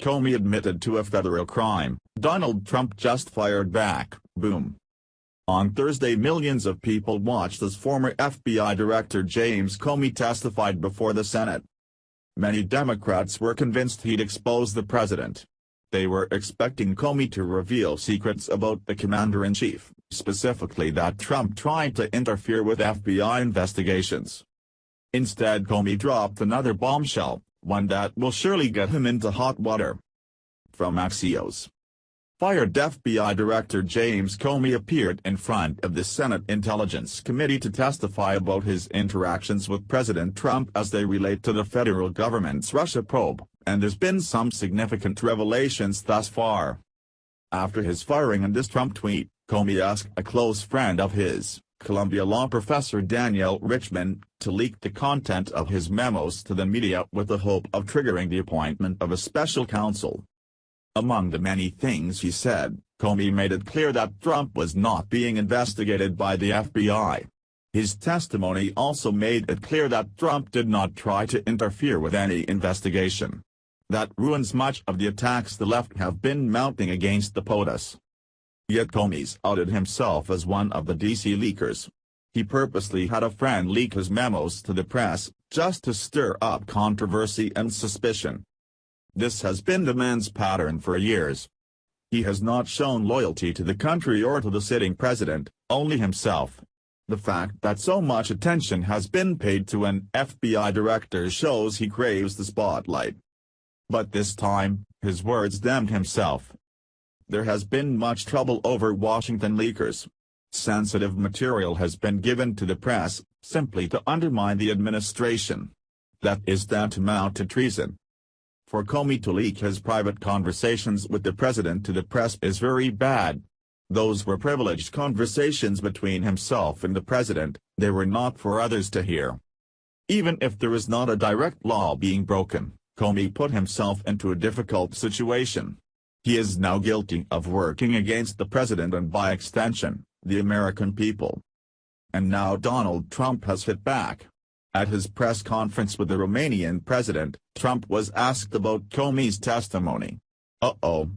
Comey admitted to a federal crime, Donald Trump just fired back, boom. On Thursday, millions of people watched as former FBI Director James Comey testified before the Senate. Many Democrats were convinced he'd expose the president. They were expecting Comey to reveal secrets about the commander-in-chief, specifically that Trump tried to interfere with FBI investigations. Instead, Comey dropped another bombshell, one that will surely get him into hot water. From Axios. Fired FBI Director James Comey appeared in front of the Senate Intelligence Committee to testify about his interactions with President Trump as they relate to the federal government's Russia probe, and there's been some significant revelations thus far. After his firing and this Trump tweet, Comey asked a close friend of his, Columbia law professor Danielle Richman, to leak the content of his memos to the media with the hope of triggering the appointment of a special counsel. Among the many things he said, Comey made it clear that Trump was not being investigated by the FBI. His testimony also made it clear that Trump did not try to interfere with any investigation. That ruins much of the attacks the left have been mounting against the POTUS. Yet Comey's outed himself as one of the DC leakers. He purposely had a friend leak his memos to the press, just to stir up controversy and suspicion. This has been the man's pattern for years. He has not shown loyalty to the country or to the sitting president, only himself. The fact that so much attention has been paid to an FBI director shows he craves the spotlight. But this time, his words damned himself. There has been much trouble over Washington leakers. Sensitive material has been given to the press, simply to undermine the administration. That is tantamount to treason. For Comey to leak his private conversations with the president to the press is very bad. Those were privileged conversations between himself and the president, they were not for others to hear. Even if there is not a direct law being broken, Comey put himself into a difficult situation. He is now guilty of working against the president and by extension, the American people. And now Donald Trump has hit back. At his press conference with the Romanian president, Trump was asked about Comey's testimony. Uh-oh,